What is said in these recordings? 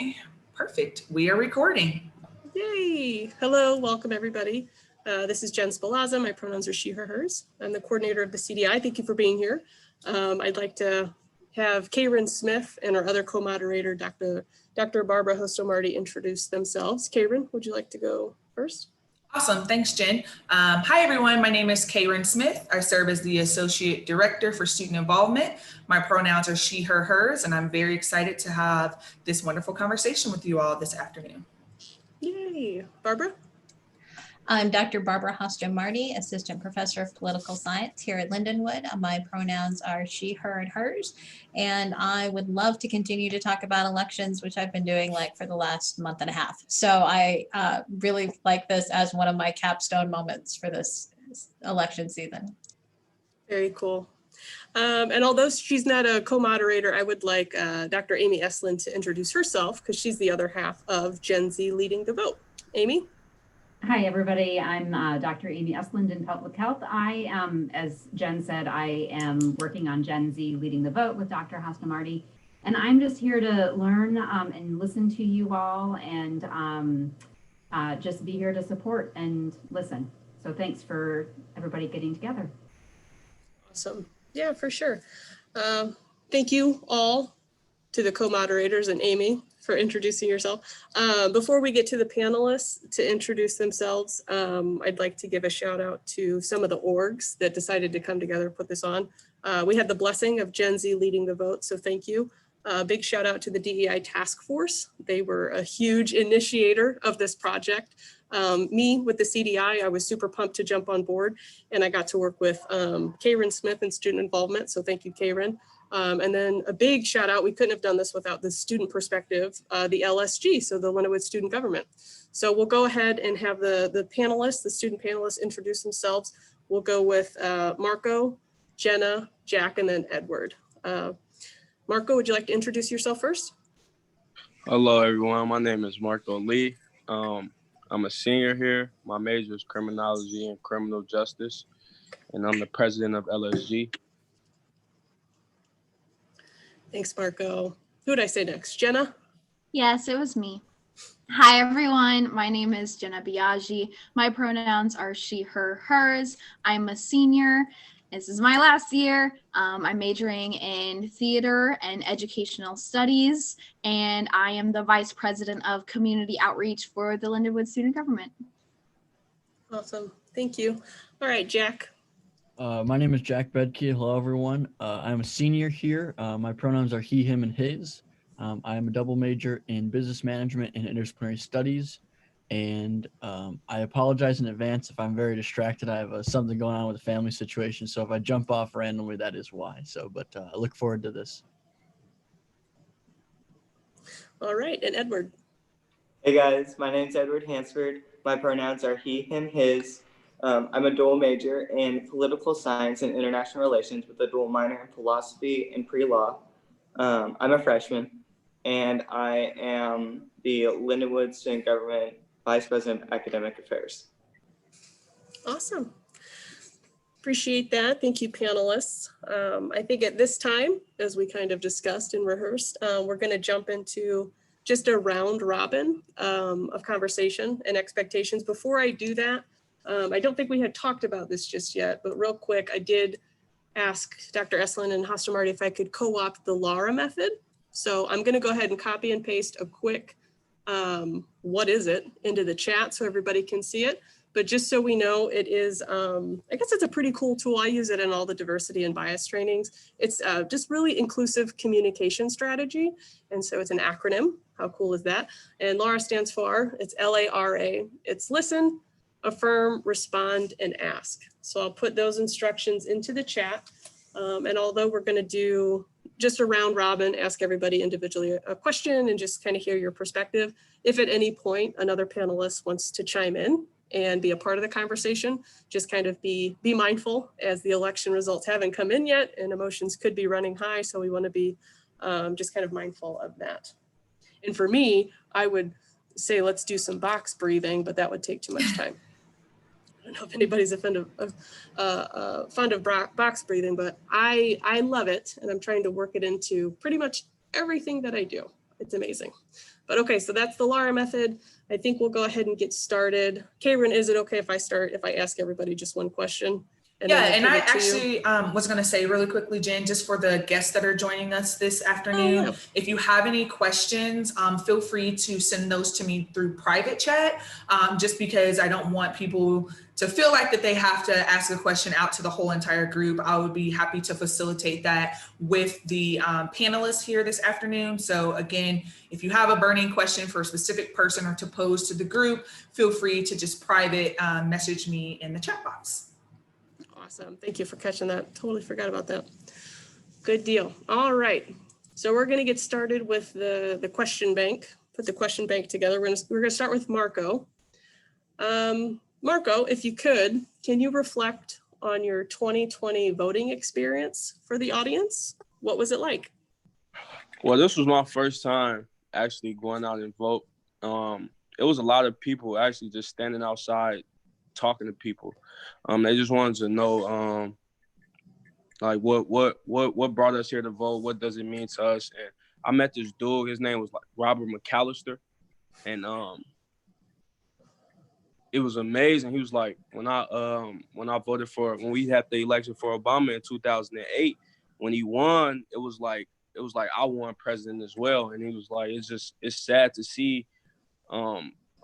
Okay, perfect. We are recording. Yay! Hello, welcome everybody. This is Jen Spalazza. My pronouns are she, her, hers. I'm the coordinator of the CDI. Thank you for being here. I'd like to have Karen Smith and our other co-moderator, Dr. Barbara Hostomarty, introduce themselves. Karen, would you like to go first? Awesome. Thanks, Jen. Hi, everyone. My name is Karen Smith. I serve as the Associate Director for Student Involvement. My pronouns are she, her, hers, and I'm very excited to have this wonderful conversation with you all this afternoon. Yay. Barbara? I'm Dr. Barbara Hostomarty, Assistant Professor of Political Science here at Lindenwood. My pronouns are she, her, and hers. And I would love to continue to talk about elections, which I've been doing like for the last month and a half. So I really like this as one of my capstone moments for this election season. Very cool. And although she's not a co-moderator, I would like Dr. Amy Eslin to introduce herself because she's the other half of Gen Z Leading the Vote. Amy? Hi, everybody. I'm Dr. Amy Eslin in Public Health. I am, as Jen said, I am working on Gen Z Leading the Vote with Dr. Hostomarty. And I'm just here to learn and listen to you all and just be here to support and listen. So thanks for everybody getting together. Awesome. Yeah, for sure. Thank you all to the co-moderators and Amy for introducing yourself. Before we get to the panelists to introduce themselves, I'd like to give a shout out to some of the orgs that decided to come together and put this on. We had the blessing of Gen Z Leading the Vote, so thank you. Big shout out to the DEI Task Force. They were a huge initiator of this project. Me with the CDI, I was super pumped to jump on board, and I got to work with Karen Smith in student involvement, so thank you, Karen. And then a big shout out, we couldn't have done this without the student perspective, the LSG, so the Lindenwood Student Government. So we'll go ahead and have the panelists, the student panelists introduce themselves. We'll go with Marco, Jenna, Jack, and then Edward. Marco, would you like to introduce yourself first? Hello, everyone. My name is Marco Lee. I'm a senior here. My major is criminology and criminal justice, and I'm the president of LSG. Thanks, Marco. Who would I say next? Jenna? Yes, it was me. Hi, everyone. My name is Jenna Biaggi. My pronouns are she, her, hers. I'm a senior. This is my last year. I'm majoring in theater and educational studies, and I am the vice president of community outreach for the Lindenwood Student Government. Awesome. Thank you. All right, Jack. My name is Jack Bedke. Hello, everyone. I'm a senior here. My pronouns are he, him, and his. I am a double major in business management and interdisciplinary studies. And I apologize in advance if I'm very distracted. I have something going on with a family situation. So if I jump off randomly, that is why. But I look forward to this. All right, and Edward. Hey guys, my name's Edward Hansford. My pronouns are he, him, his. I'm a dual major in political science and international relations with a dual minor in philosophy and pre-law. I'm a freshman, and I am the Lindenwood Student Government Vice President of Academic Affairs. Awesome. Appreciate that. Thank you, panelists. I think at this time, as we kind of discussed and rehearsed, we're going to jump into just a round robin of conversation and expectations. Before I do that, I don't think we had talked about this just yet, but real quick, I did ask Dr. Eslin and Hostomarty if I could co-opt the Laura method. So I'm going to go ahead and copy and paste a quick what is it into the chat so everybody can see it. But just so we know, it is, I guess it's a pretty cool tool. I use it in all the diversity and bias trainings. It's just really inclusive communication strategy. And so it's an acronym. How cool is that? And LARA stands for, it's L-A-R-A. It's listen, affirm, respond, and ask. So I'll put those instructions into the chat. And although we're going to do just a round robin, ask everybody individually a question and just kind of hear your perspective. If at any point another panelist wants to chime in and be a part of the conversation, just kind of be mindful as the election results haven't come in yet and emotions could be running high. So we want to be just kind of mindful of that. And for me, I would say, let's do some box breathing, but that would take too much time. I don't know if anybody's fond of box breathing, but I love it, and I'm trying to work it into pretty much everything that I do. It's amazing. But okay, so that's the Laura method. I think we'll go ahead and get started. Karen, is it okay if I ask everybody just one question? Yeah, and I actually was going to say really quickly, Jen, just for the guests that are joining us this afternoon, if you have any questions, feel free to send those to me through private chat, just because I don't want people to feel like that they have to ask a question out to the whole entire group. I would be happy to facilitate that with the panelists here this afternoon. So again, if you have a burning question for a specific person or to pose to the group, feel free to just private message me in the chat box. Awesome. Thank you for catching that. Totally forgot about that. Good deal. All right. So we're going to get started with the question bank. Put the question bank together. We're going to start with Marco. Marco, if you could, can you reflect on your 2020 voting experience for the audience? What was it like? Well, this was my first time actually going out and vote. It was a lot of people actually just standing outside talking to people. They just wanted to know like what brought us here to vote, what does it mean to us. And I met this dude, his name was like Robert McAllister, and it was amazing. He was like, when we had the election for Obama in 2008, when he won, it was like I won president as well. And he was like, it's sad to see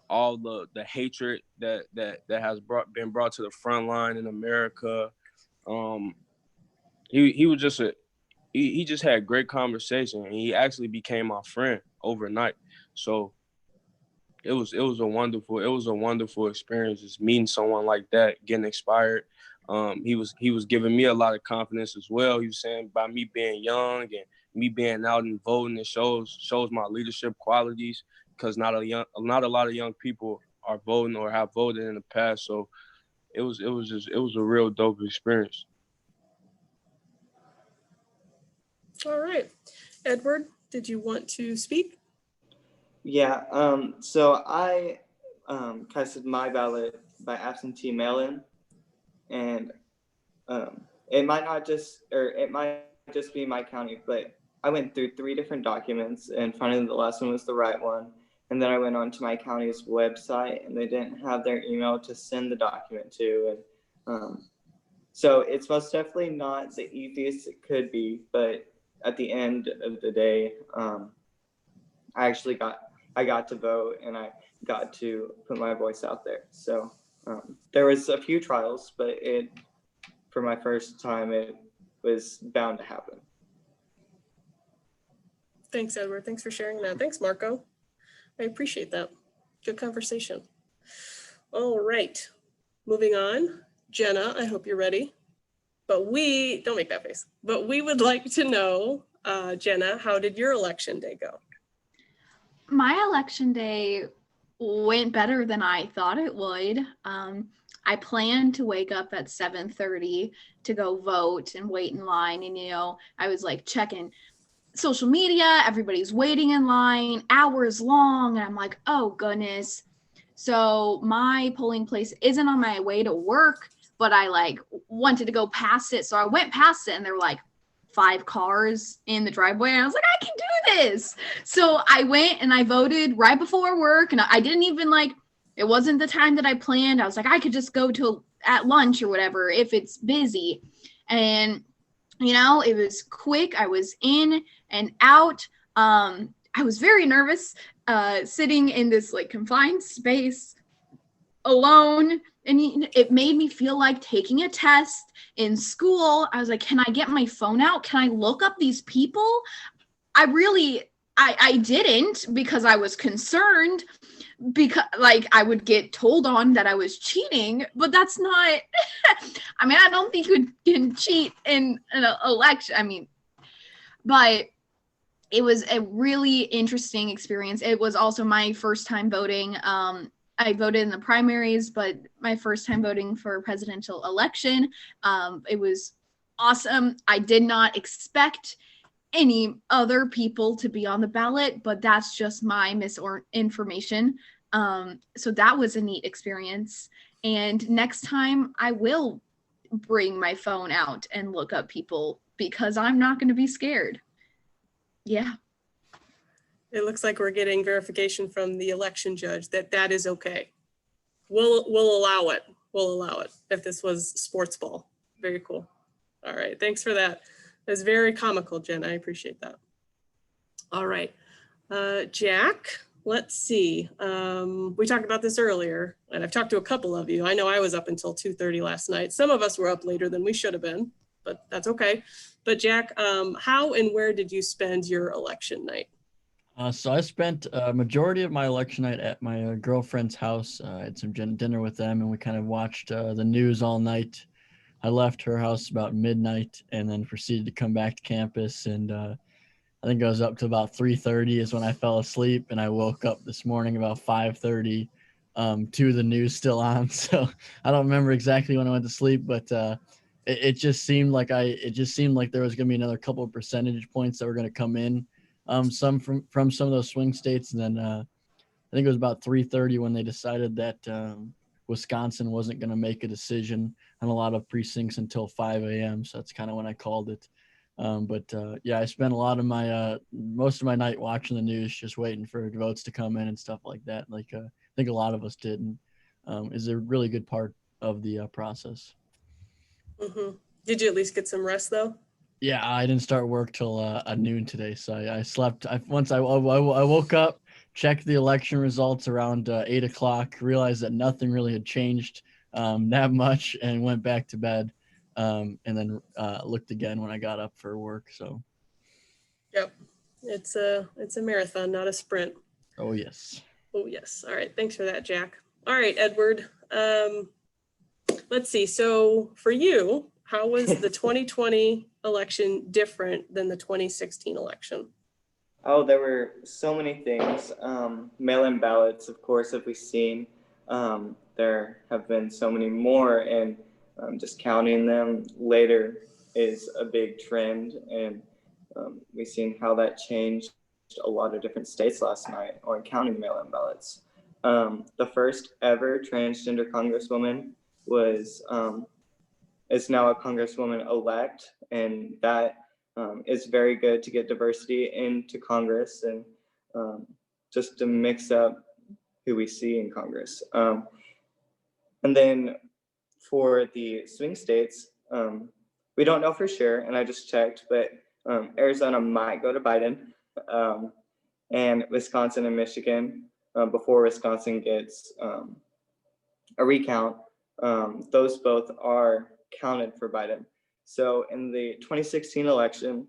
all the hatred that has been brought to the front line in America. He was just he just had great conversation, and he actually became my friend overnight. So it was a wonderful experience, just meeting someone like that, getting inspired. He was giving me a lot of confidence as well. He was saying by me being young and me being out and voting, it shows my leadership qualities, because not a lot of young people are voting or have voted in the past. So it was a real dope experience. All right. Edward, did you want to speak? Yeah, so I casted my ballot by absentee mail-in, and it might just be my county, but I went through 3 different documents, and finally the last one was the right one. And then I went on to my county's website, and they didn't have their email to send the document to. And so it's most definitely not the easiest it could be, but at the end of the day, I got to vote, and I got to put my voice out there. So there was a few trials, but for my first time, it was bound to happen. Thanks, Edward. Thanks for sharing that. Thanks, Marco. I appreciate that. Good conversation. All right, moving on. Jenna, I hope you're ready. But don't make that face. But we would like to know, Jenna, how did your election day go? My election day went better than I thought it would. I planned to wake up at 7:30 to go vote and wait in line. And, I was like checking social media, everybody's waiting in line, hours long. And I'm like, oh goodness. So my polling place isn't on my way to work, but I wanted to go past it. So I went past it, and there were 5 cars in the driveway. And I was like, I can do this. So I went and I voted right before work. And I didn't even it wasn't the time that I planned. I was like, I could just go at lunch or whatever if it's busy. And, it was quick. I was in and out. I was very nervous sitting in this confined space alone. And it made me feel like taking a test in school. I was like, can I get my phone out? Can I look up these people? I didn't, because I was concerned, because I would get told on that I was cheating, but that's not, I don't think you can cheat in an election. But it was a really interesting experience. It was also my first time voting. I voted in the primaries, but my first time voting for a presidential election. It was awesome. I did not expect any other people to be on the ballot, but that's just my misinformation. So that was a neat experience. And next time I will bring my phone out and look up people, because I'm not going to be scared. Yeah. It looks like we're getting verification from the election judge that that is okay. We'll allow it. We'll allow it if this was sports ball. Very cool. All right, thanks for that. That's very comical, Jen. I appreciate that. All right, Jack, let's see. We talked about this earlier, and I've talked to a couple of you. I know I was up until 2:30 last night. Some of us were up later than we should have been, but that's okay. But Jack, how and where did you spend your election night? So I spent a majority of my election night at my girlfriend's house. I had some dinner with them, and we kind of watched the news all night. I left her house about midnight and then proceeded to come back to campus. And I think I was up to about 3:30 is when I fell asleep, and I woke up this morning about 5:30 to the news still on. So I don't remember exactly when I went to sleep, but it just seemed like there was going to be another couple of percentage points that were going to come in. Some from some of those swing states, and then I think it was about 3:30 when they decided that Wisconsin wasn't going to make a decision on a lot of precincts until 5 a.m. So that's kind of when I called it. Yeah, I spent a lot of my most of my night watching the news, just waiting for votes to come in and stuff like that. Like I think a lot of us did, and is a really good part of the process. Mm-hmm. Did you at least get some rest though? Yeah, I didn't start work till noon today, so I slept. Once I woke up, checked the election results around 8 o'clock, realized that nothing really had changed that much, and went back to bed, and then looked again when I got up for work. So, yep, it's a marathon, not a sprint. Oh yes. Oh yes. All right, thanks for that, Jack. All right, Edward. Let's see. So for you, how was the 2020 election different than the 2016 election? Oh, there were so many things. Mail-in ballots, of course, have we seen. There have been so many more, and just counting them later is a big trend. And we've seen how that changed a lot of different states last night on counting mail-in ballots. The first ever transgender congresswoman is now a congresswoman-elect, and that is very good to get diversity into Congress and just to mix up who we see in Congress. And then for the swing states, we don't know for sure, and I just checked, but Arizona might go to Biden, and Wisconsin and Michigan, before Wisconsin gets a recount, those both are counted for Biden. So in the 2016 election,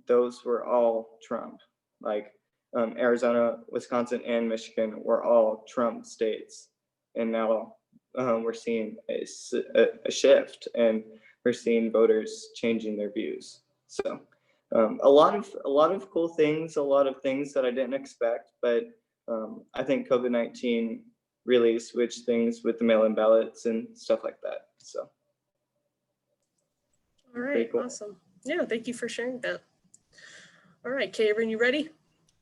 those were all Trump. Like Arizona, Wisconsin, and Michigan were all Trump states. And now we're seeing a shift, and we're seeing voters changing their views. So a lot of cool things, a lot of things that I didn't expect, but I think COVID-19 really switched things with the mail-in ballots and stuff like that. So. All right, cool. Awesome. Yeah, thank you for sharing that. All right, Karen, you ready?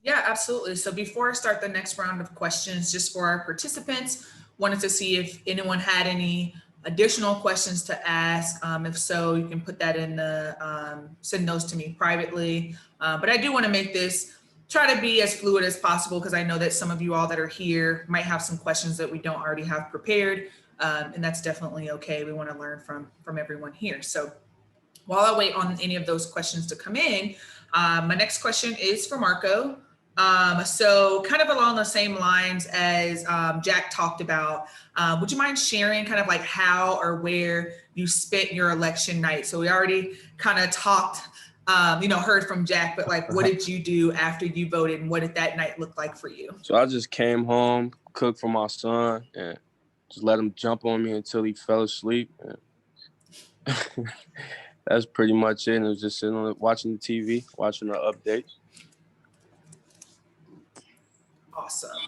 Yeah, absolutely. So before I start the next round of questions, just for our participants, wanted to see if anyone had any additional questions to ask. If so, you can put that in the, send those to me privately. But I do want to make this, try to be as fluid as possible, because I know that some of you all that are here might have some questions that we don't already have prepared. And that's definitely okay. We want to learn from everyone here. So while I wait on any of those questions to come in, my next question is for Marco. So kind of along the same lines as Jack talked about, would you mind sharing kind of like how or where you spent your election night? So we already kind of talked, heard from Jack, but like, what did you do after you voted, and what did that night look like for you? So I just came home, cooked for my son, and just let him jump on me until he fell asleep. That's pretty much it. And it was just sitting on watching the TV, watching the updates.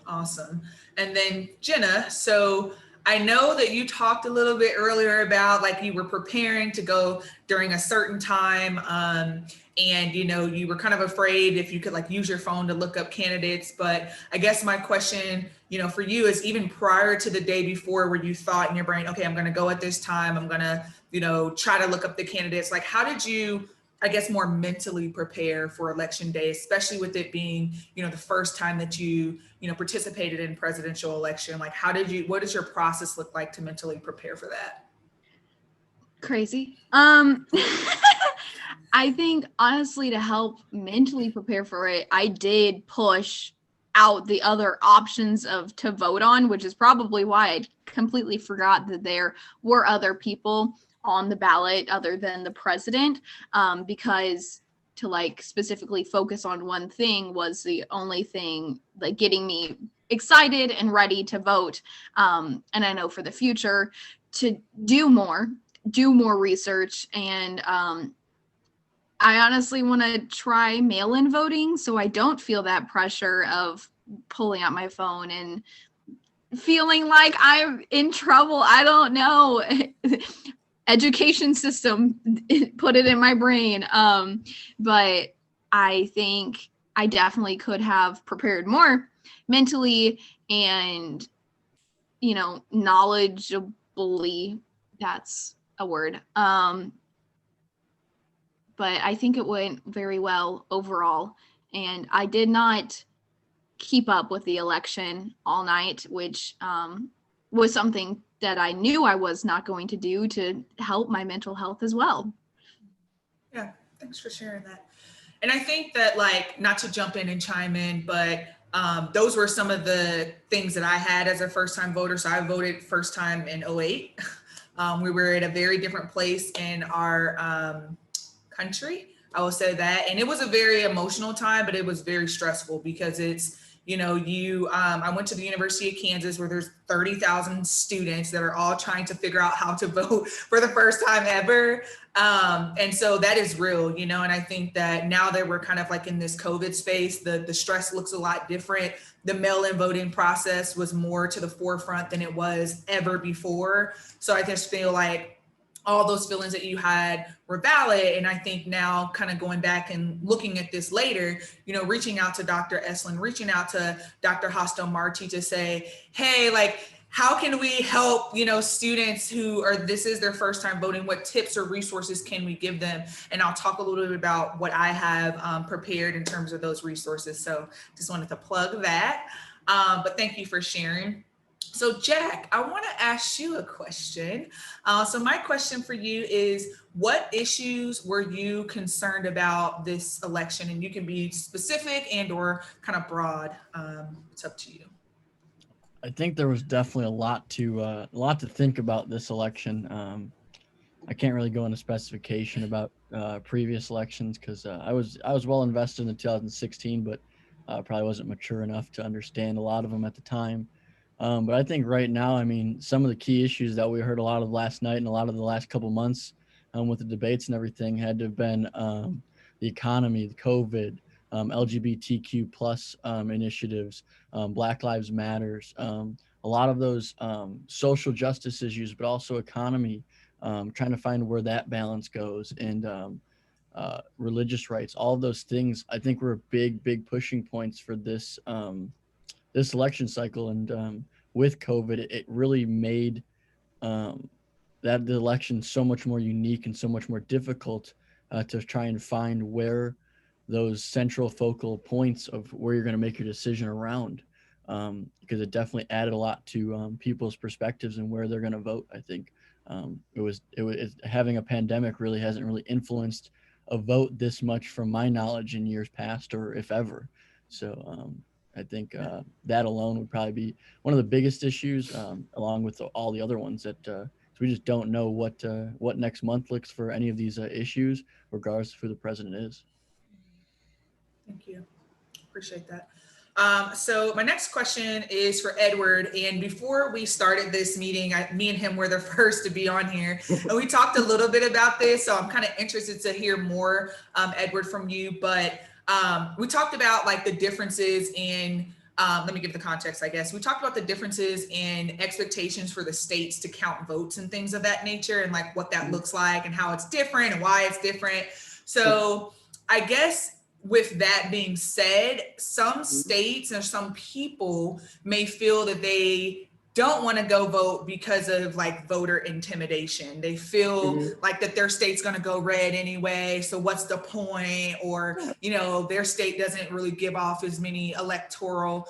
Awesome. And then Jenna, so I know that you talked a little bit earlier about like you were preparing to go during a certain time, and you were kind of afraid if you could like use your phone to look up candidates. But I guess my question, for you is, even prior to the day before, where you thought in your brain, okay, I'm going to go at this time, I'm going to, try to look up the candidates. Like, how did you, I guess, more mentally prepare for election day, especially with it being, the first time that you participated in presidential election? Like, what does your process look like to mentally prepare for that? Crazy. I think honestly, to help mentally prepare for it, I did push out the other options to vote on, which is probably why I completely forgot that there were other people on the ballot other than the president, because to like specifically focus on one thing was the only thing like getting me excited and ready to vote. And I know for the future to do more research, and I honestly want to try mail-in voting so I don't feel that pressure of pulling out my phone and feeling like I'm in trouble. I don't know. Education system put it in my brain. But I think I definitely could have prepared more mentally and, knowledgeably. That's a word. But I think it went very well overall. And I did not keep up with the election all night, which was something that I knew I was not going to do to help my mental health as well. Yeah, thanks for sharing that. And I think that, like, not to jump in and chime in, but those were some of the things that I had as a first-time voter. So I voted first time in 2008. We were at a very different place in our country, I will say that. And it was a very emotional time, but it was very stressful because it's, I went to the University of Kansas where there's 30,000 students that are all trying to figure out how to vote for the first time ever. And so that is real, and I think that now that we're kind of like in this COVID space, the stress looks a lot different. The mail-in voting process was more to the forefront than it was ever before. So I just feel like all those feelings that you had were valid. And I think now kind of going back and looking at this later, reaching out to Dr. Estlin, reaching out to Dr. Hostel-Marti to say, hey, like, how can we help, students this is their first time voting? What tips or resources can we give them? And I'll talk a little bit about what I have prepared in terms of those resources. So just wanted to plug that. But thank you for sharing. So Jack, I want to ask you a question. So my question for you is, what issues were you concerned about this election? And you can be specific and or kind of broad. It's up to you. I think there was definitely a lot to think about this election. I can't really go into specification about previous elections because I was well invested in 2016, but probably wasn't mature enough to understand a lot of them at the time. But I think right now, some of the key issues that we heard a lot of last night and a lot of the last couple months with the debates and everything had to have been the economy, the COVID, LGBTQ plus initiatives, Black Lives Matters, a lot of those social justice issues, but also economy, trying to find where that balance goes, and religious rights. All of those things I think were big pushing points for this this election cycle. And with COVID, it really made that the election so much more unique and so much more difficult to try and find where those central focal points of where you're going to make your decision around, because it definitely added a lot to people's perspectives and where they're going to vote. I think having a pandemic really hasn't really influenced a vote this much from my knowledge in years past, or if ever. So I think that alone would probably be one of the biggest issues, along with all the other ones that we just don't know what next month looks for any of these issues, regardless of who the president is. Thank you. Appreciate that. So my next question is for Edward. And before we started this meeting, me and him were the first to be on here. And we talked a little bit about this. So I'm kind of interested to hear more, Edward, from you. But we talked about like the differences in, let me give the context, I guess. We talked about the differences in expectations for the states to count votes and things of that nature, and like what that looks like and how it's different and why it's different. So I guess with that being said, some states or some people may feel that they don't want to go vote because of like voter intimidation. They feel like that their state's going to go red anyway. So what's the point? Or, you know, their state doesn't really give off as many electoral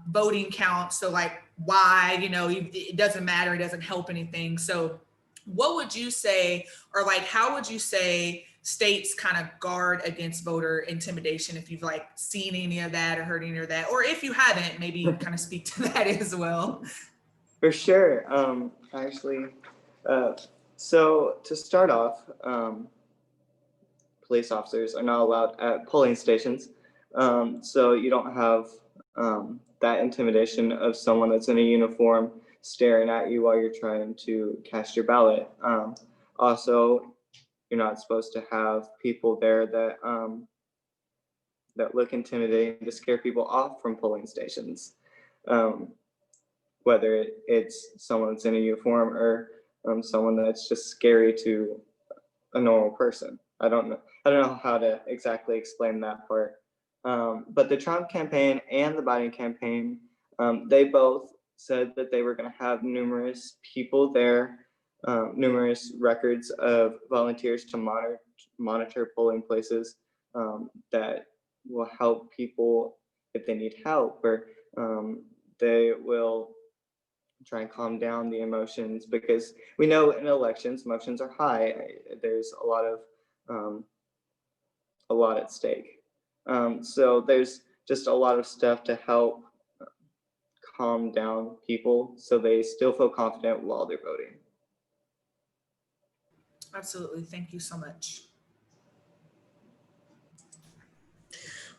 voting counts. So like, why, you know, it doesn't matter. It doesn't help anything. So what would you say, or like, how would you say states kind of guard against voter intimidation, if you've like seen any of that or heard any of that, or if you haven't, maybe kind of speak to that as well? For sure. Actually, so to start off, police officers are not allowed at polling stations. So you don't have that intimidation of someone that's in a uniform staring at you while you're trying to cast your ballot. Also, you're not supposed to have people there that that look intimidating to scare people off from polling stations. Whether it's someone that's in a uniform or someone that's just scary to a normal person. I don't know how to exactly explain that part. But the Trump campaign and the Biden campaign, they both said that they were going to have numerous people there, numerous records of volunteers to monitor polling places that will help people if they need help, or they will try and calm down the emotions, because we know in elections emotions are high. There's a lot at stake. So there's just a lot of stuff to help calm down people so they still feel confident while they're voting. Absolutely. Thank you so much.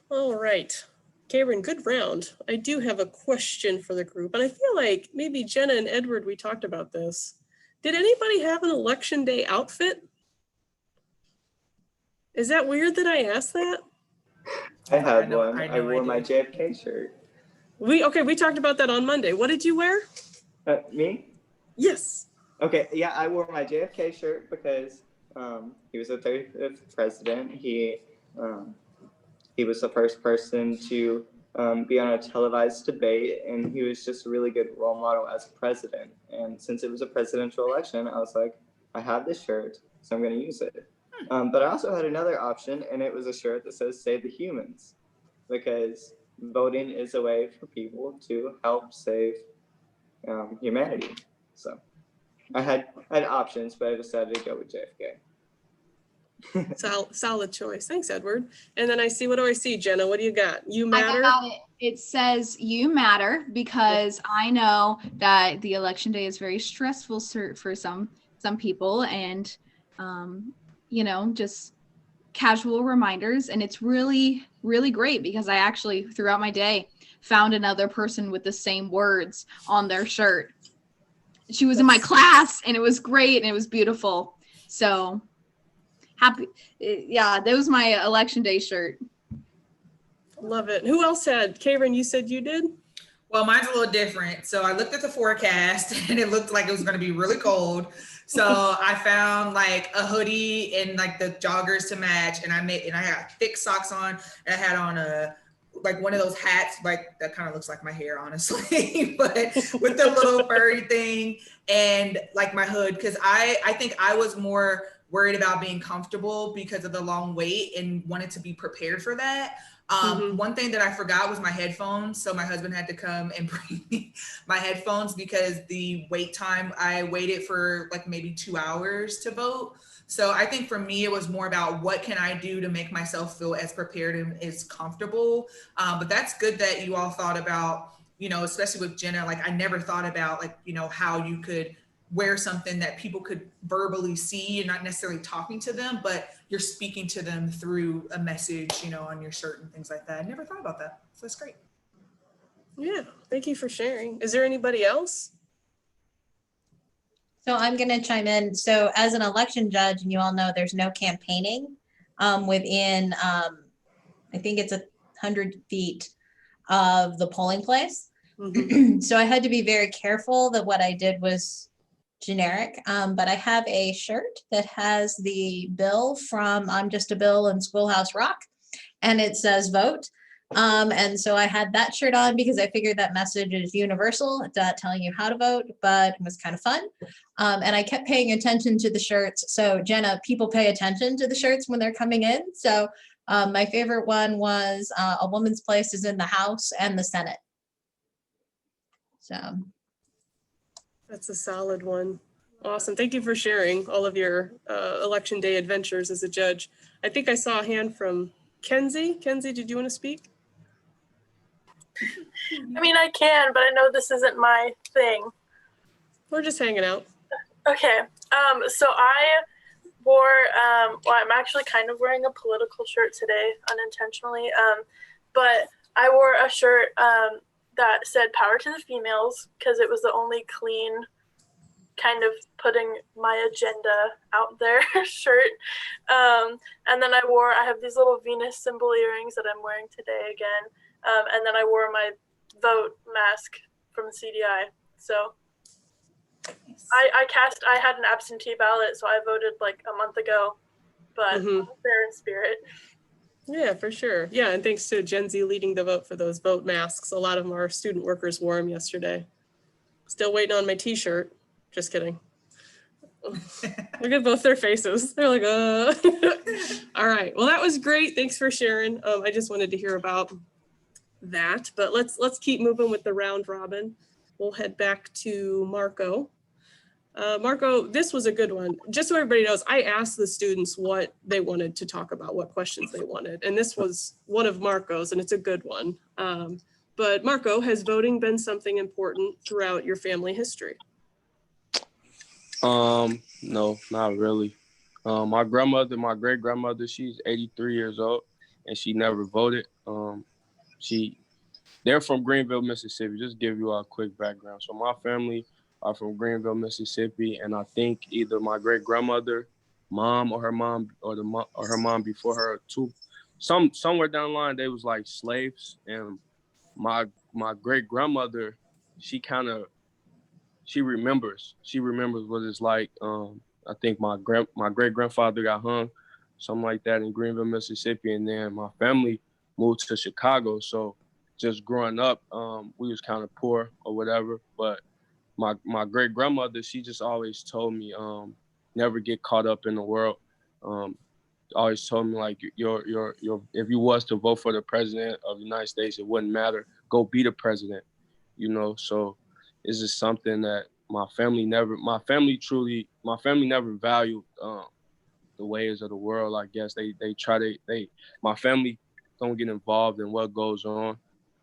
All right. Karen, good round. I do have a question for the group, and I feel like maybe Jenna and Edward, we talked about this. Did anybody have an election day outfit? Is that weird that I asked that? I had one. I I wore my JFK shirt. We talked about that on Monday. What did you wear? Me? Yes. Okay, yeah, I wore my JFK shirt because he was the 35th president. He was the first person to be on a televised debate, and he was just a really good role model as president. And since it was a presidential election, I was like, I have this shirt, so I'm going to use it. But I also had another option, and it was a shirt that says "Save the Humans," because voting is a way for people to help save humanity. So I had options, but I decided to go with JFK. Solid choice. Thanks, Edward. And then what do I see, Jenna? What do you got? You matter? I got it. It says you matter, because I know that the election day is very stressful for some people, and you know, just casual reminders. And it's really, really great, because I actually throughout my day found another person with the same words on their shirt. She was in my class, and it was great, and it was beautiful. So happy. Yeah, that was my election day shirt. Love it. Who else had? Karen, you said you did? Well, mine's a little different. So I looked at the forecast and it looked like it was going to be really cold. So I found like a hoodie and like the joggers to match, and I had thick socks on, and I had on like one of those hats, like that kind of looks like my hair, honestly, but with the little furry thing, and like my hood, because I think I was more worried about being comfortable because of the long wait and wanted to be prepared for that. One thing that I forgot was my headphones. So my husband had to come and bring me my headphones, because the wait time, I waited for like maybe 2 hours to vote. So I think for me, it was more about what can I do to make myself feel as prepared and as comfortable. But that's good that you all thought about, you know, especially with Jenna, like I never thought about like, you know, how you could wear something that people could verbally see. You're not necessarily talking to them, but you're speaking to them through a message, you know, on your shirt and things like that. I never thought about that. So that's great. Yeah, thank you for sharing. Is there anybody else? So I'm going to chime in. So as an election judge, and you all know there's no campaigning within, I think it's 100 feet of the polling place. So I had to be very careful that what I did was generic, but I have a shirt that has the bill from I'm Just a Bill and Schoolhouse Rock, and it says vote. And so I had that shirt on because I figured that message is universal, telling you how to vote, but it was kind of fun. And I kept paying attention to the shirts. So Jenna, people pay attention to the shirts when they're coming in. So my favorite one was A Woman's Place is in the House and the Senate. So That's a solid one. Awesome. Thank you for sharing all of your election day adventures as a judge. I think I saw a hand from Kenzie. Kenzie, did you want to speak? I mean, I can, but I know this isn't my thing. We're just hanging out. Okay. So I wore, well, I'm actually kind of wearing a political shirt today unintentionally. But I wore a shirt that said "Power to the Females" because it was the only clean kind of putting my agenda out there shirt. And then I have these little Venus symbol earrings that I'm wearing today again. And then I wore my vote mask from CDI. So I had an absentee ballot, so I voted like a month ago, but they're in spirit. Yeah, for sure. Yeah, and thanks to Gen Z leading the vote for those vote masks. A lot of our student workers wore them yesterday. Still waiting on my t-shirt. Just kidding. Look at both their faces. They're like, All right. Well, that was great. Thanks for sharing. I just wanted to hear about that, but let's keep moving with the round robin. We'll head back to Marco. Marco, this was a good one. Just so everybody knows, I asked the students what they wanted to talk about, what questions they wanted, and this was one of Marco's, and it's a good one. But Marco, has voting been something important throughout your family history? No, not really. My great grandmother, she's 83 years old, and she never voted. They're from Greenville, Mississippi. Just give you a quick background. So my family are from Greenville, Mississippi, and I think either my great grandmother, mom, or her mom, or her mom before her, somewhere down the line, they was like slaves. And my great grandmother, she remembers what it's like. I think my great grandfather got hung, something like that, in Greenville, Mississippi, and then my family moved to Chicago. So just growing up, we was kind of poor or whatever. But my great grandmother, she just always told me, never get caught up in the world. Always told me, like, your if you was to vote for the president of the United States, it wouldn't matter. Go be the president, So it's just something that my family never valued the ways of the world. I guess my family don't get involved in what goes on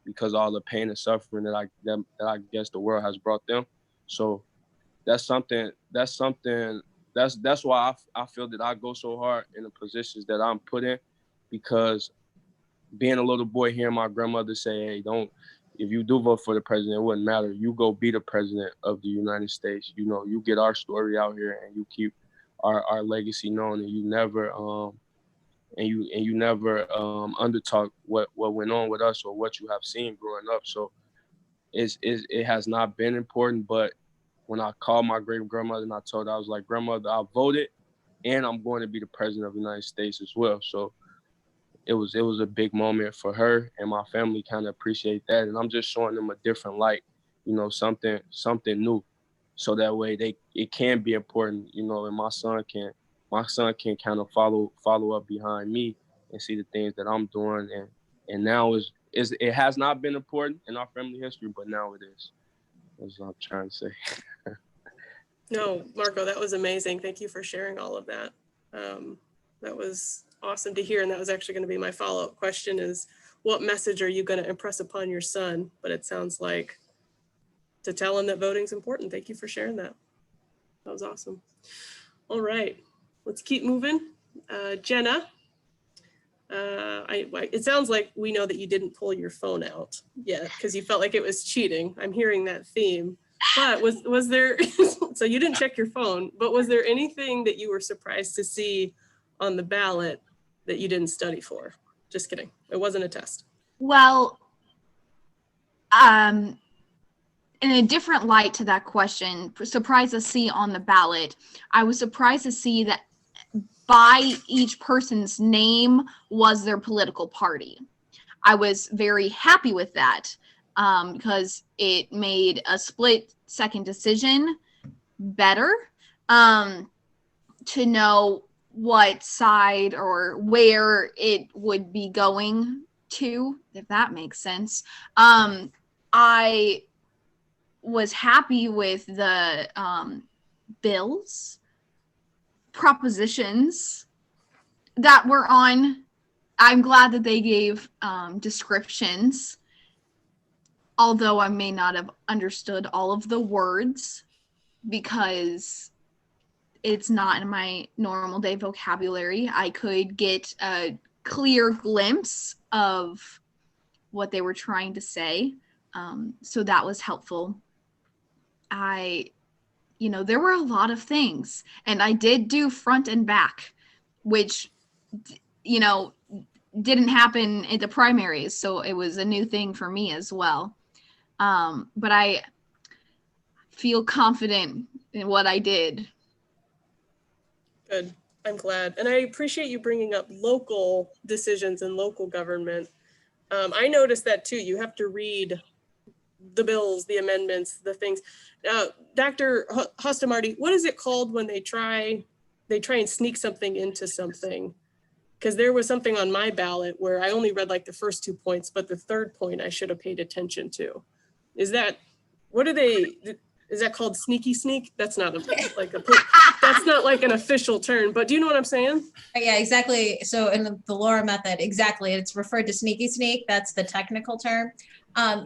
because of all the pain and suffering that I guess the world has brought them. So that's why I feel that I go so hard in the positions that I'm put in, because being a little boy hearing my grandmother say, hey, if you do vote for the president, it wouldn't matter. You go be the president of the United States. You get our story out here, and you keep our legacy known, and you never undertalk what went on with us or what you have seen growing up. So it has not been important. But when I called my great grandmother and I told her, I was like, Grandmother, I voted, and I'm going to be the president of the United States as well. So it was a big moment for her, and my family kind of appreciate that. And I'm just showing them a different light, something new, so that way it can be important, and my son can kind of follow up behind me and see the things that I'm doing. And now it has not been important in our family history, but now it is. That's what I'm trying to say. No, Marco, that was amazing. Thank you for sharing all of that. That was awesome to hear. And that was actually going to be my follow-up question is, what message are you going to impress upon your son? But it sounds like to tell him that voting's important. Thank you for sharing that. That was awesome. All right, let's keep moving. Jenna, it sounds like we know that you didn't pull your phone out yet because you felt like it was cheating. I'm hearing that theme. But was there, so you didn't check your phone, but was there anything that you were surprised to see on the ballot that you didn't study for? Just kidding. It wasn't a test. Well, in a different light to that question, surprised to see on the ballot, I was surprised to see that by each person's name was their political party. I was very happy with that because it made a split-second decision better to know what side or where it would be going to, if that makes sense. I was happy with the bills, propositions that were on. I'm glad that they gave descriptions, although I may not have understood all of the words because it's not in my normal day vocabulary. I could get a clear glimpse of what they were trying to say. So that was helpful. There were a lot of things, and I did do front and back, which, didn't happen at the primaries. So it was a new thing for me as well. But I feel confident in what I did. Good. I'm glad. And I appreciate you bringing up local decisions and local government. I noticed that too. You have to read the bills, the amendments, the things. Dr. Hostamarty, what is it called when they try and sneak something into something? Because there was something on my ballot where I only read like the first 2 points, but the third point I should have paid attention to. Is that called sneaky sneak? That's not that's not like an official term, but do you know what I'm saying? Yeah, exactly. So in the Laura method, exactly, it's referred to sneaky sneak. That's the technical term.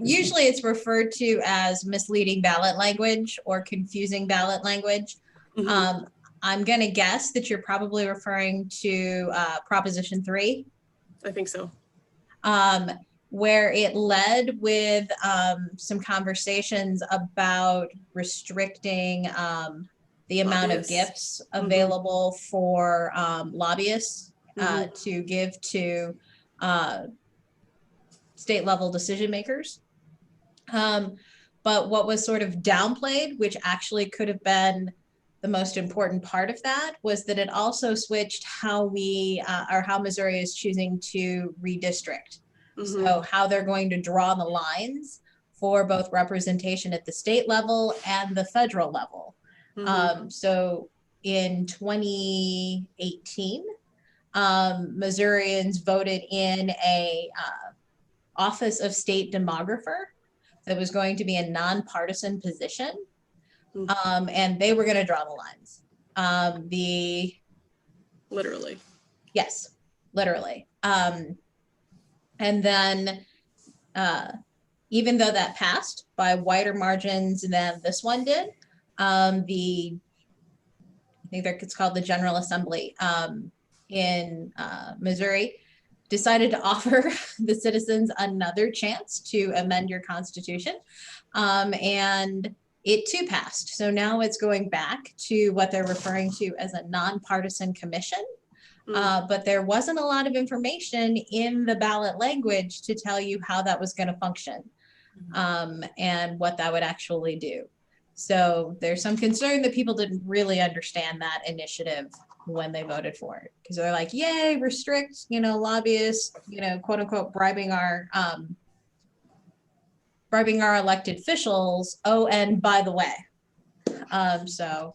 Usually it's referred to as misleading ballot language or confusing ballot language. Mm-hmm. I'm going to guess that you're probably referring to Proposition 3. I think so. Where it led with some conversations about restricting the amount of gifts available for lobbyists to give to state level decision makers. But what was sort of downplayed, which actually could have been the most important part of that, was that it also switched how how Missouri is choosing to redistrict. So how they're going to draw the lines for both representation at the state level and the federal level. So in 2018, Missourians voted in a Office of State Demographer that was going to be a nonpartisan position. And they were going to draw the lines. Literally. Yes, literally. And then even though that passed by wider margins than this one did, I think it's called the General Assembly in Missouri, decided to offer the citizens another chance to amend your constitution. And it too passed. So now it's going back to what they're referring to as a nonpartisan commission. But there wasn't a lot of information in the ballot language to tell you how that was going to function and what that would actually do. So there's some concern that people didn't really understand that initiative when they voted for it, because they're like, yay, restrict, lobbyists, quote unquote, bribing our elected officials. Oh, and by the way, so.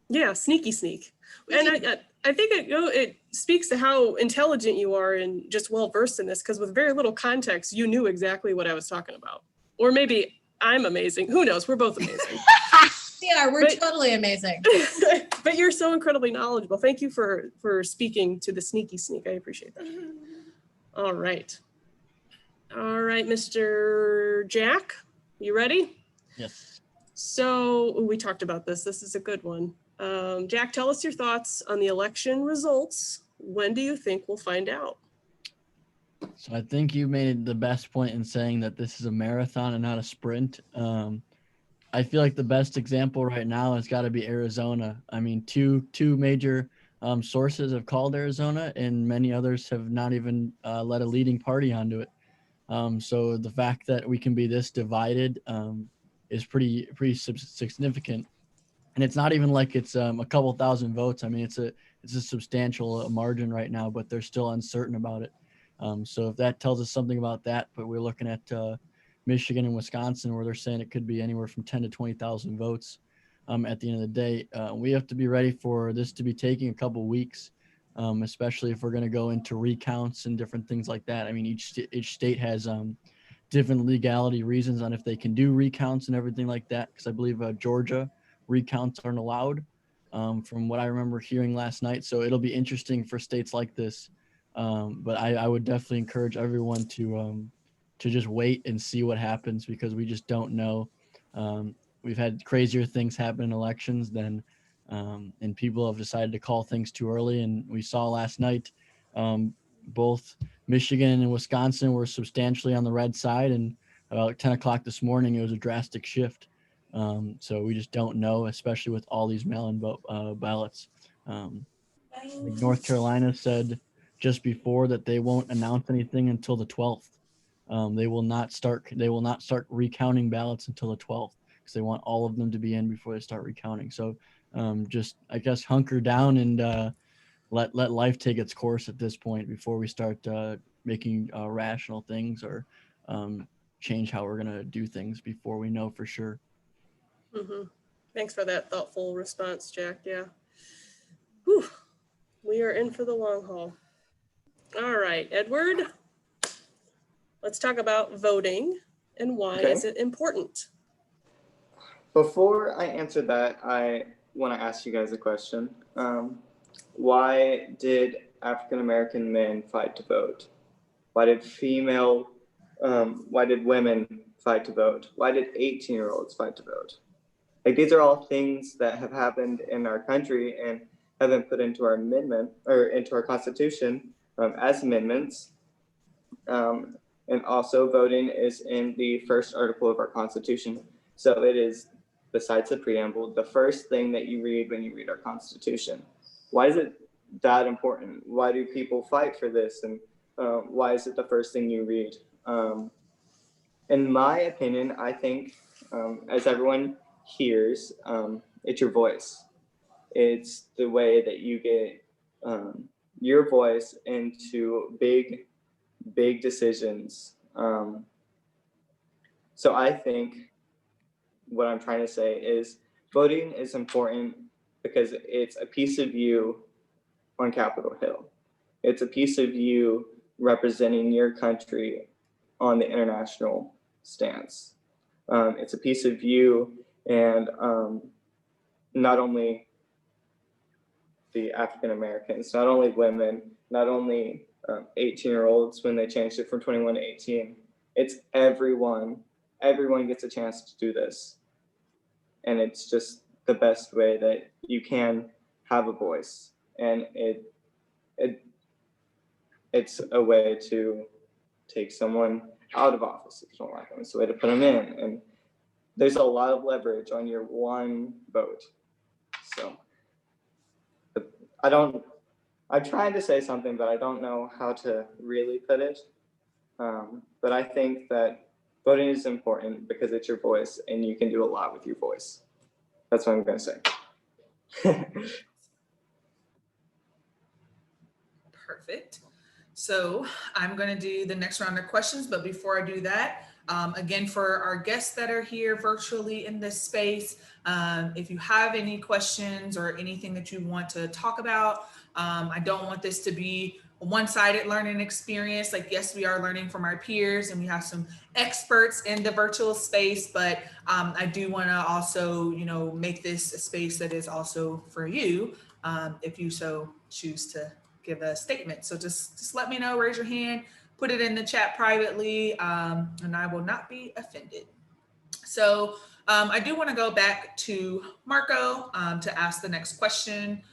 Yeah, sneaky sneak. And I think it speaks to how intelligent you are and just well-versed in this, because with very little context, you knew exactly what I was talking about. Or maybe I'm amazing. Who knows? We're both amazing. Yeah, we're totally amazing. But you're so incredibly knowledgeable. Thank you for speaking to the sneaky sneak. I appreciate that. All right. All right, Mr. Jack, you ready? Yes. So we talked about this. This is a good one. Jack, tell us your thoughts on the election results. When do you think we'll find out? So I think you made the best point in saying that this is a marathon and not a sprint. I feel like the best example right now has got to be Arizona. I mean, two major sources have called Arizona, and many others have not even let a leading party onto it. So the fact that we can be this divided is pretty significant. And it's not even like it's a couple thousand votes. I mean, it's a substantial margin right now, but they're still uncertain about it. So if that tells us something about that, but we're looking at Michigan and Wisconsin, where they're saying it could be anywhere from 10 to 20,000 votes at the end of the day. We have to be ready for this to be taking a couple weeks, especially if we're going to go into recounts and different things like that. I mean, each state has different legality reasons on if they can do recounts and everything like that, because I believe Georgia recounts aren't allowed, from what I remember hearing last night. So it'll be interesting for states like this. But I would definitely encourage everyone to just wait and see what happens, because we just don't know. We've had crazier things happen in elections than, and people have decided to call things too early. And we saw last night, both Michigan and Wisconsin were substantially on the red side, and about 10 o'clock this morning, it was a drastic shift. So we just don't know, especially with all these mail-in ballots. Like North Carolina said just before that they won't announce anything until the 12th. They will not start recounting ballots until the 12th, because they want all of them to be in before they start recounting. So just, I guess, hunker down and let life take its course at this point before we start making rational things or change how we're going to do things before we know for sure. Mm-hmm. Thanks for that thoughtful response, Jack. Yeah. Whew. We are in for the long haul. All right, Edward, let's talk about voting and why is it important? Before I answer that, I want to ask you guys a question. Why did African American men fight to vote? Why did women fight to vote? Why did 18-year-olds fight to vote? Like, these are all things that have happened in our country and have been put into our amendment or into our Constitution as amendments. And also voting is in the first article of our Constitution. So it is, besides the preamble, the first thing that you read when you read our Constitution. Why is it that important? Why do people fight for this? And why is it the first thing you read? In my opinion, I think, as everyone hears, it's your voice. It's the way that you get your voice into big decisions. So I think what I'm trying to say is voting is important because it's a piece of you on Capitol Hill. It's a piece of you representing your country on the international stance. It's a piece of you and not only the African Americans, not only women, not only 18-year-olds when they changed it from 21 to 18. It's everyone. Everyone gets a chance to do this. And it's just the best way that you can have a voice. And it's a way to take someone out of office if you don't like them. It's a way to put them in. And there's a lot of leverage on your one vote. So I'm trying to say something, but I don't know how to really put it. But I think that voting is important because it's your voice and you can do a lot with your voice. That's what I'm going to say. Perfect. So I'm going to do the next round of questions, but before I do that, again, for our guests that are here virtually in this space, if you have any questions or anything that you want to talk about, I don't want this to be a one-sided learning experience. Like, yes, we are learning from our peers and we have some experts in the virtual space, but I do want to also, make this a space that is also for you, if you so choose to give a statement. So just let me know, raise your hand, put it in the chat privately, and I will not be offended. So I do want to go back to Marco to ask the next question.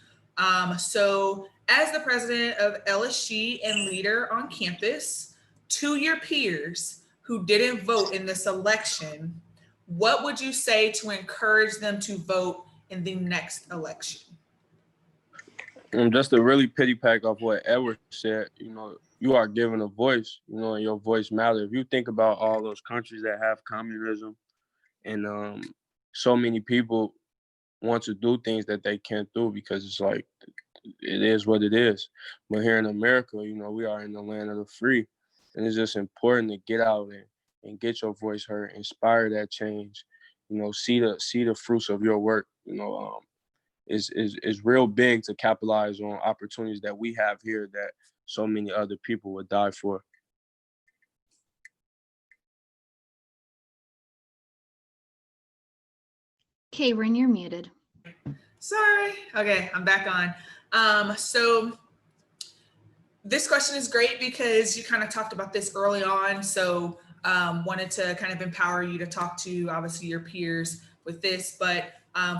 So as the president of LSG and leader on campus, to your peers who didn't vote in this election, what would you say to encourage them to vote in the next election? Just to really pity pack off what Edward said, you are given a voice, and your voice matters. If you think about all those countries that have communism and so many people want to do things that they can't do because it's like it is what it is. But here in America, you know, we are in the land of the free, and it's just important to get out and get your voice heard, inspire that change. You know, see the fruits of your work. You know, is real big to capitalize on opportunities that we have here that so many other people would die for. Karen, you're muted. Sorry. Okay, I'm back on. So this question is great because you kind of talked about this early on. So wanted to kind of empower you to talk to obviously your peers with this. But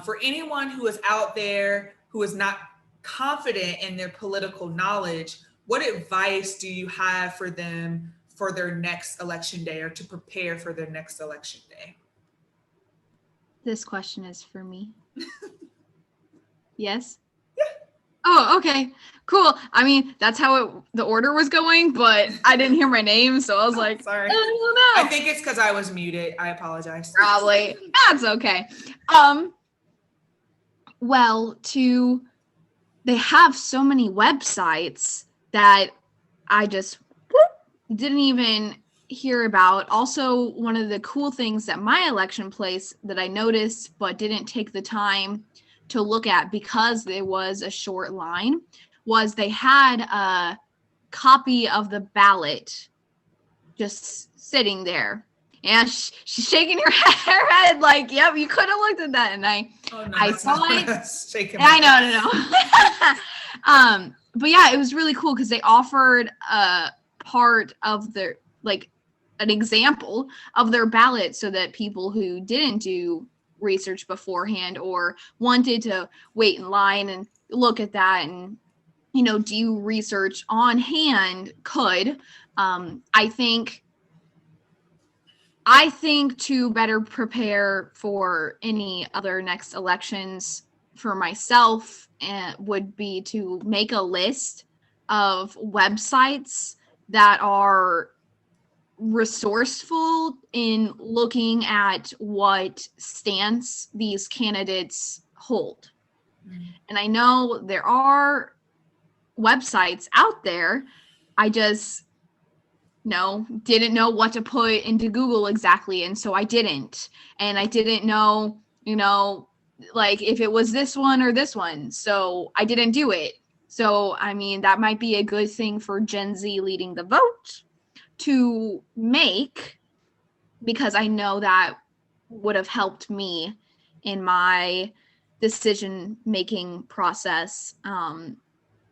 for anyone who is out there who is not confident in their political knowledge, what advice do you have for them for their next election day or to prepare for their next election day? This question is for me. Yes? Yeah. Oh, okay. Cool. I mean, that's how the order was going, but I didn't hear my name, so I was like, sorry. I don't know. I think it's because I was muted. I apologize. Probably. That's okay. Well, they have so many websites that I just didn't even hear about. Also, one of the cool things at my election place that I noticed but didn't take the time to look at because there was a short line was they had a copy of the ballot just sitting there. And she's shaking her head like, yep, you could have looked at that. And I saw it. I know. But yeah, it was really cool because they offered a part of their, like an example of their ballot so that people who didn't do research beforehand or wanted to wait in line and look at that and, you know, do research on hand could. I think to better prepare for any other next elections for myself would be to make a list of websites that are resourceful in looking at what stance these candidates hold. And I know there are websites out there. I just didn't know what to put into Google exactly. And so I didn't. And I didn't know, like if it was this one or this one. So I didn't do it. So, I mean, that might be a good thing for Gen Z leading the vote to make, because I know that would have helped me in my decision-making process,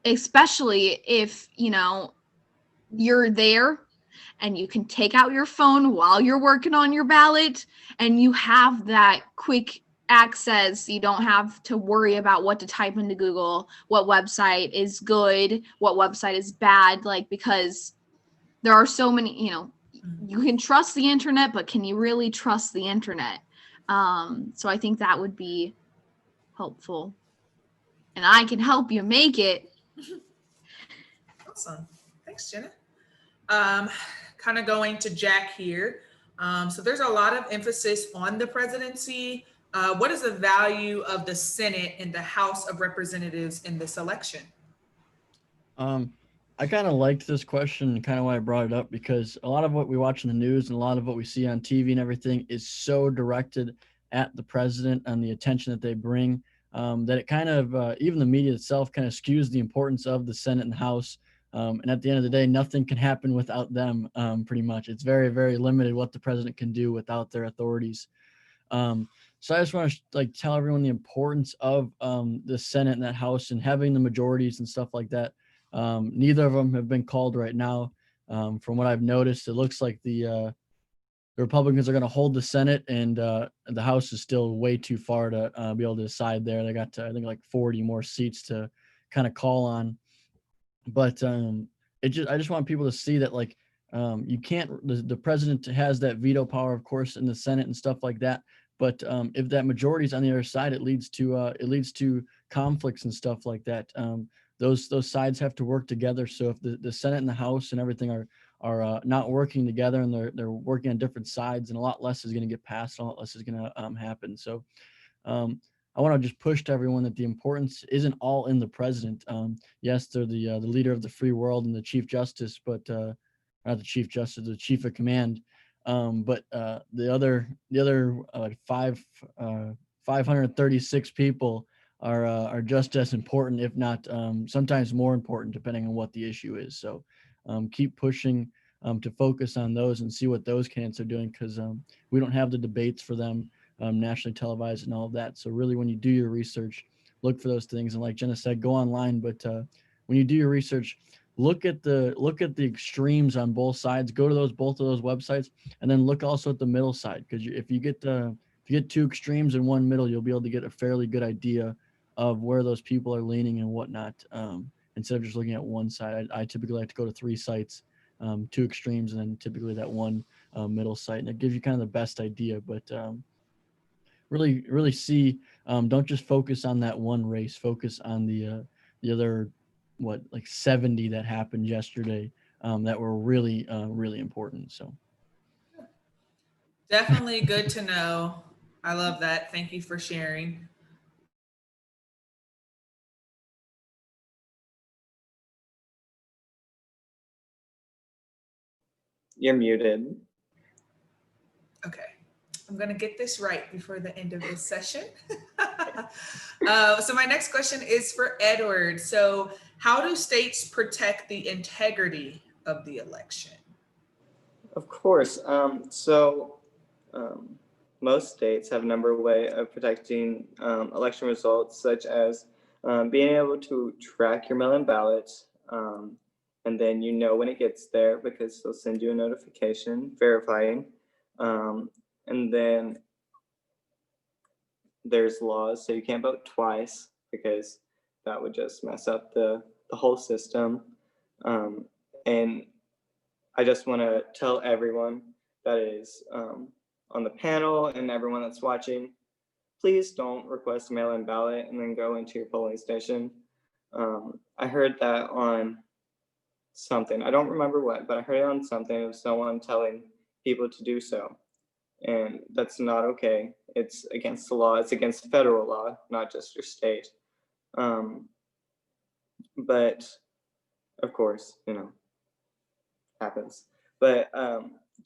especially if, you're there and you can take out your phone while you're working on your ballot and you have that quick access. You don't have to worry about what to type into Google, what website is good, what website is bad, because there are so many, you can trust the internet, but can you really trust the internet? So I think that would be helpful. And I can help you make it. Awesome. Thanks, Jenna. Kind of going to Jack here. So there's a lot of emphasis on the presidency. What is the value of the Senate and the House of Representatives in this election? I kind of liked this question, kind of why I brought it up, because a lot of what we watch in the news and a lot of what we see on TV and everything is so directed at the president and the attention that they bring, that it kind of, even the media itself kind of skews the importance of the Senate and the House. And at the end of the day, nothing can happen without them, pretty much. It's very, very limited what the president can do without their authorities. So I just want to tell everyone the importance of the Senate and that House and having the majorities and stuff like that. Neither of them have been called right now. From what I've noticed, it looks like the Republicans are going to hold the Senate, and the House is still way too far to be able to decide there. They got, I think, 40 more seats to kind of call on. But I just want people to see that you can't. The president has that veto power, of course, in the Senate and stuff like that. But if that majority is on the other side, it leads to conflicts and stuff like that. Those sides have to work together. So if the Senate and the House and everything are not working together and they're working on different sides, and a lot less is going to get passed, a lot less is going to happen. So I want to just push to everyone that the importance isn't all in the president. Yes, they're the leader of the free world and the chief justice, but not the chief justice, the chief of command. But the other 536 people are just as important, if not sometimes more important, depending on what the issue is. So keep pushing to focus on those and see what those candidates are doing, because we don't have the debates for them nationally televised and all of that. So really, when you do your research, look for those things. And like Jenna said, go online. But when you do your research, look at the extremes on both sides. Go to both of those websites, and then look also at the middle side, because if you get two extremes and one middle, you'll be able to get a fairly good idea of where those people are leaning and whatnot. Instead of just looking at one side, I typically like to go to 3 sites, 2 extremes, and then typically that one middle site, and it gives you kind of the best idea. But really see, don't just focus on that one race. Focus on the other, 70 that happened yesterday that were really important. So Definitely good to know. I love that. Thank you for sharing. You're muted. Okay. I'm going to get this right before the end of this session. So my next question is for Edward. So how do states protect the integrity of the election? Of course. Most states have a number of ways of protecting election results, such as being able to track your mail-in ballots, and then you know when it gets there because they'll send you a notification verifying. And then there's laws, so you can't vote twice because that would just mess up the whole system. And I just want to tell everyone that is on the panel and everyone that's watching, please don't request a mail-in ballot and then go into your polling station. I heard that on something, I don't remember what, but I heard it on something of someone telling people to do so. And that's not okay. It's against the law. It's against federal law, not just your state. But of course, happens. But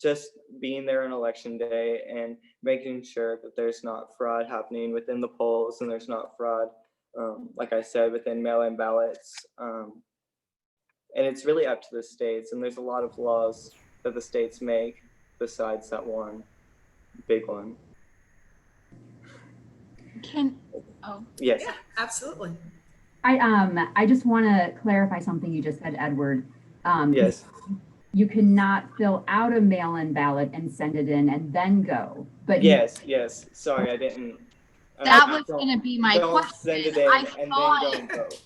just being there on election day and making sure that there's not fraud happening within the polls and there's not fraud, like I said, within mail-in ballots. And it's really up to the states. And there's a lot of laws that the states make besides that one big one. Yes. Yeah, absolutely. I just want to clarify something you just said, Edward. Yes. You cannot fill out a mail-in ballot and send it in and then go. But yes. Sorry, I didn't. That was going to be my question. Send it in and then go and vote.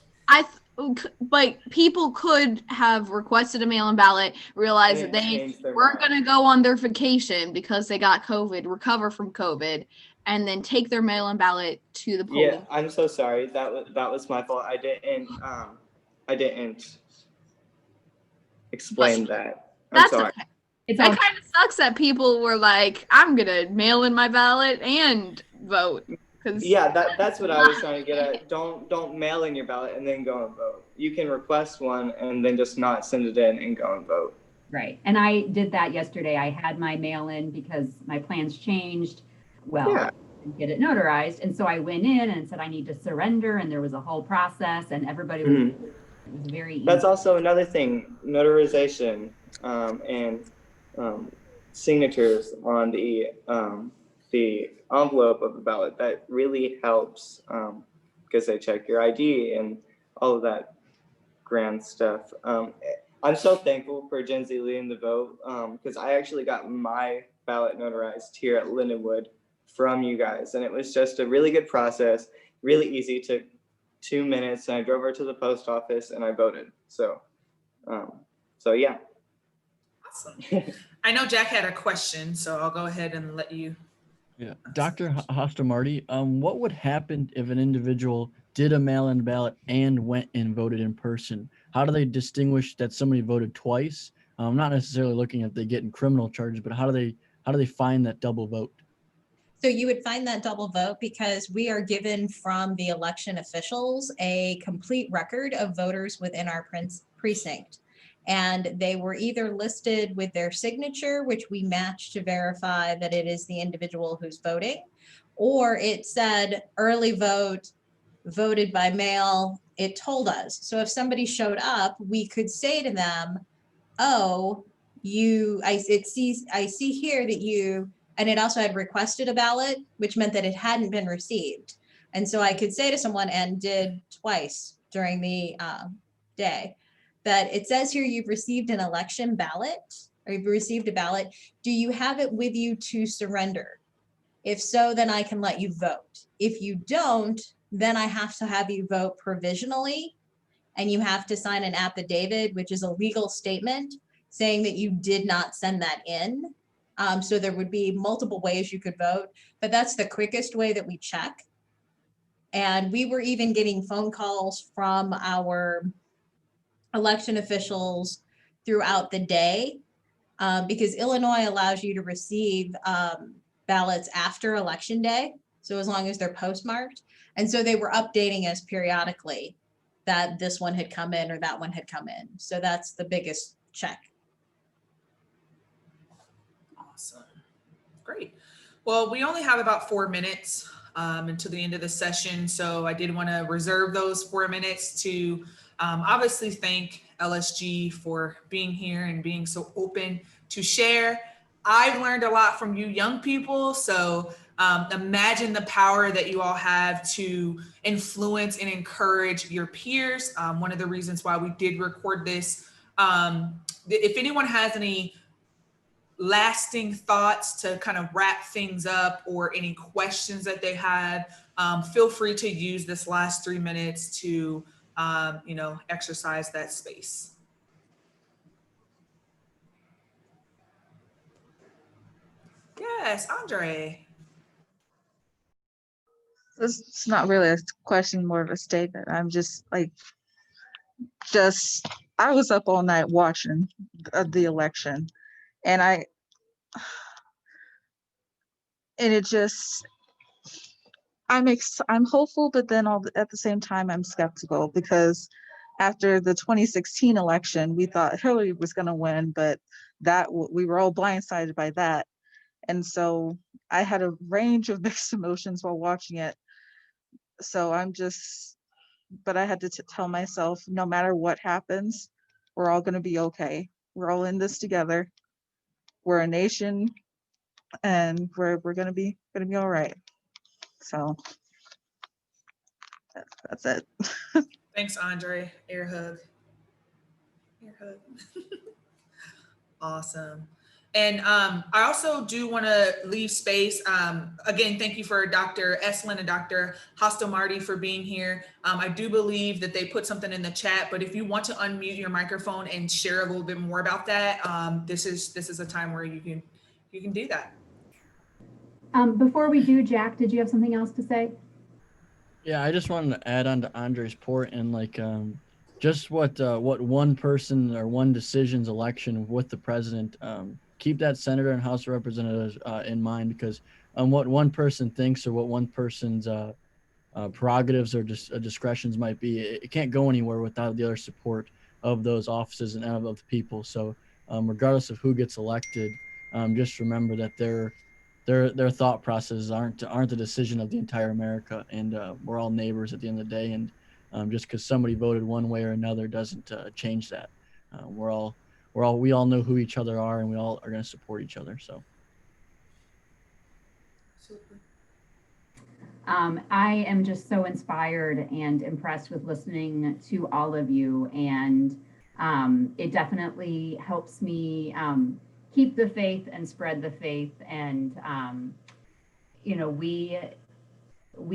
People could have requested a mail-in ballot, realize that they weren't going to go on their vacation because they got COVID, recover from COVID, and then take their mail-in ballot to the polling. Yeah, I'm so sorry. That was my fault. I didn't explain that. I'm sorry. Okay. It kind of sucks that people were like, I'm going to mail in my ballot and vote. Yeah, that's what I was trying to get at. Don't mail in your ballot and then go and vote. You can request one and then just not send it in and go and vote. Right. And I did that yesterday. I had my mail in because my plans changed. Well, yeah. Get it notarized. And so I went in and said I need to surrender, and there was a whole process, and everybody was, it was very easy. That's also another thing, notarization and signatures on the envelope of the ballot. That really helps because they check your ID and all of that grand stuff. I'm so thankful for Gen Z leading the vote because I actually got my ballot notarized here at Lindenwood from you guys, and it was just a really good process, really easy. Took 2 minutes, and I drove over to the post office and I voted. So yeah. Awesome. I know Jack had a question, so I'll go ahead and let you. Yeah, Dr. Hostamarty, what would happen if an individual did a mail-in ballot and went and voted in person? How do they distinguish that somebody voted twice? I'm not necessarily looking at they getting criminal charges, but how do they find that double vote? So you would find that double vote because we are given from the election officials a complete record of voters within our precinct. And they were either listed with their signature, which we match to verify that it is the individual who's voting, or it said early vote, voted by mail. It told us. So if somebody showed up, we could say to them, oh, I see here that you, and it also had requested a ballot, which meant that it hadn't been received. And so I could say to someone, and did twice during the day, that it says here you've received an election ballot, or you've received a ballot. Do you have it with you to surrender? If so, then I can let you vote. If you don't, then I have to have you vote provisionally, and you have to sign an affidavit, which is a legal statement saying that you did not send that in. So there would be multiple ways you could vote, but that's the quickest way that we check. And we were even getting phone calls from our election officials throughout the day, because Illinois allows you to receive ballots after election day. So as long as they're postmarked. And so they were updating us periodically that this one had come in or that one had come in. So that's the biggest check. Awesome. Great. Well, we only have about 4 minutes until the end of the session. So I did want to reserve those 4 minutes to obviously thank LSG for being here and being so open to share. I've learned a lot from you young people. So imagine the power that you all have to influence and encourage your peers. One of the reasons why we did record this, if anyone has any lasting thoughts to kind of wrap things up or any questions that they have, feel free to use this last 3 minutes to, exercise that space. Yes, Andre. It's not really a question, more of a statement. I'm just like, I was up all night watching the election, and I'm hopeful, but then at the same time I'm skeptical, because after the 2016 election, we thought Hillary was going to win, but we were all blindsided by that. And so I had a range of mixed emotions while watching it. So but I had to tell myself, no matter what happens, we're all going to be okay. We're all in this together. We're a nation, and we're going to be all right. So that's it. Thanks, Andre. Air hug. Air hug. Awesome. And I also do want to leave space. Again, thank you for Dr. Eslin and Dr. Hostomarty for being here. I do believe that they put something in the chat, but if you want to unmute your microphone and share a little bit more about that, this is a time where you can do that. Before we do, Jack, did you have something else to say? Yeah, I just wanted to add on to Andre's point, and just what one person or one decision's election with the president. Keep that senator and House of Representatives in mind, because what one person thinks or what one person's prerogatives or discretions might be, it can't go anywhere without the other support of those offices and of the people. So regardless of who gets elected, just remember that their thought processes aren't the decision of the entire America, and we're all neighbors at the end of the day. And just because somebody voted one way or another doesn't change that. We all know who each other are, and we all are going to support each other. So. Super. I am just so inspired and impressed with listening to all of you, and it definitely helps me keep the faith and spread the faith. And we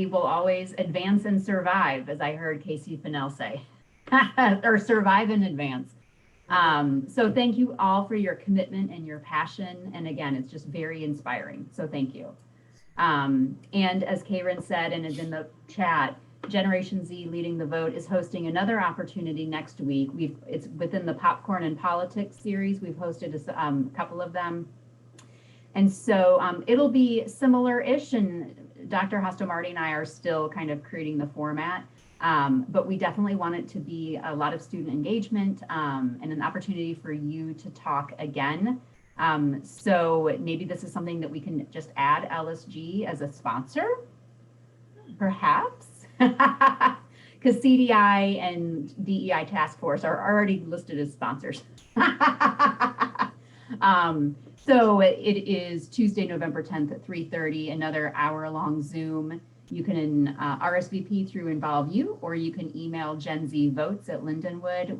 will always advance and survive, as I heard Casey Fennell say, or survive and advance. So thank you all for your commitment and your passion. And again, it's just very inspiring. So thank you. And as Karen said, and is in the chat, Generation Z Leading the Vote is hosting another opportunity next week. It's within the Popcorn and Politics series. We've hosted a couple of them. And so it'll be similar-ish, and Dr. Hostomarty and I are still kind of creating the format, but we definitely want it to be a lot of student engagement and an opportunity for you to talk again. So maybe this is something that we can just add LSG as a sponsor, perhaps, because CDI and DEI Task Force are already listed as sponsors. So it is Tuesday, November 10th at 3:30, another hour-long Zoom. You can RSVP through Involve You, or you can email Gen Z Votes at Lindenwood.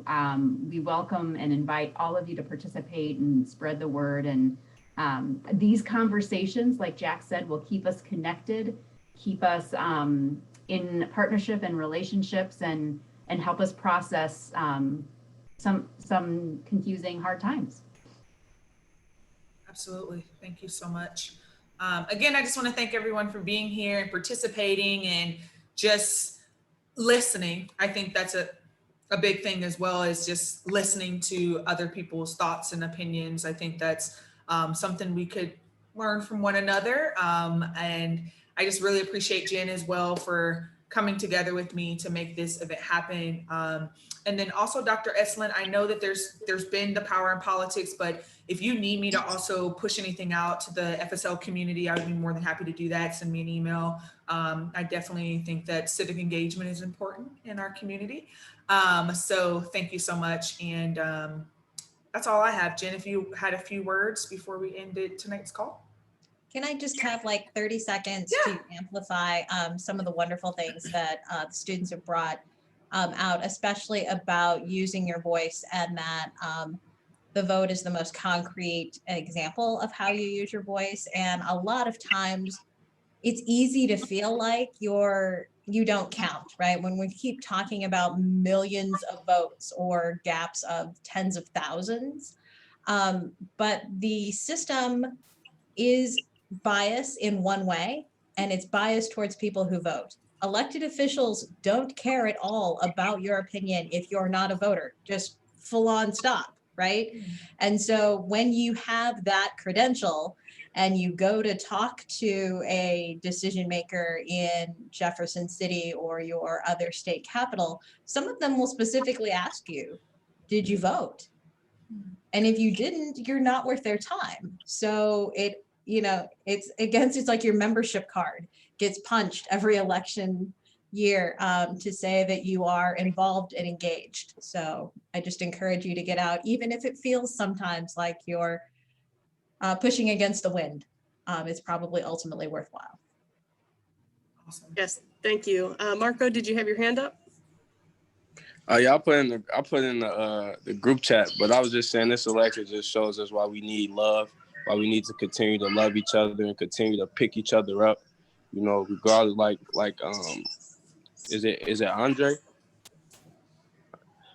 We welcome and invite all of you to participate and spread the word. And these conversations, like Jack said, will keep us connected, keep us in partnership and relationships, and help us process some confusing, hard times. Absolutely. Thank you so much. Again, I just want to thank everyone for being here and participating and just listening. I think that's a big thing, as well as just listening to other people's thoughts and opinions. I think that's something we could learn from one another. And I just really appreciate Jen as well for coming together with me to make this event happen. And then also Dr. Eslin, I know that there's been the Power in Politics, but if you need me to also push anything out to the FSL community, I would be more than happy to do that. Send me an email. I definitely think that civic engagement is important in our community. So thank you so much. And that's all I have. Jen, if you had a few words before we ended tonight's call. Can I just have like 30 seconds to amplify some of the wonderful things that the students have brought out, especially about using your voice, and that the vote is the most concrete example of how you use your voice. And a lot of times it's easy to feel like you don't count, right? When we keep talking about millions of votes or gaps of tens of thousands, but the system is biased in one way, and it's biased towards people who vote. Elected officials don't care at all about your opinion if you're not a voter, just full on stop, right? And so when you have that credential and you go to talk to a decision maker in Jefferson City or your other state capital, some of them will specifically ask you, did you vote? And if you didn't, you're not worth their time. So it's like your membership card gets punched every election year to say that you are involved and engaged. So I just encourage you to get out, even if it feels sometimes like you're pushing against the wind. It's probably ultimately worthwhile. Awesome. Yes, thank you. Marco, did you have your hand up? Yeah, I put in the group chat, but I was just saying this election just shows us why we need love, why we need to continue to love each other and continue to pick each other up, regardless. Like is it Andre?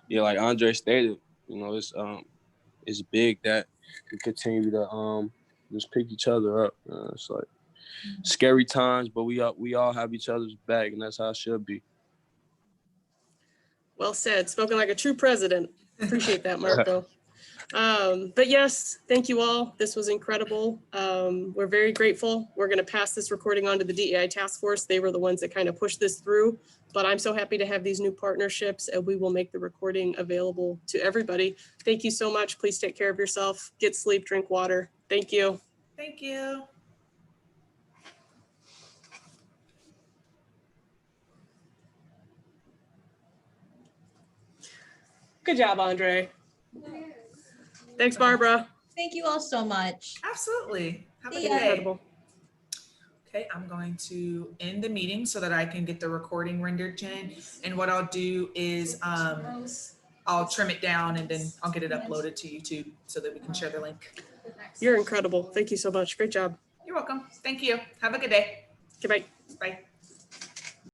Yeah, like Andre stated, it's big that we continue to just pick each other up. It's like scary times, but we all have each other's back, and that's how it should be. Well said, spoken like a true president. Appreciate that, Marco. But yes, thank you all. This was incredible. We're very grateful. We're going to pass this recording on to the DEI task force. They were the ones that kind of pushed this through, but I'm so happy to have these new partnerships, and we will make the recording available to everybody. Thank you so much. Please take care of yourself. Get sleep, drink water. Thank you. Thank you. Good job, Andre. Thanks, Barbara. Thank you all so much. Absolutely. Have a See good ya. day. Incredible. Okay, I'm going to end the meeting so that I can get the recording rendered, Jen. And what I'll do is I'll trim it down and then I'll get it uploaded to YouTube so that we can share the link. You're incredible. Thank you so much. Great job. You're welcome. Thank you. Have a good day. Goodbye. Bye.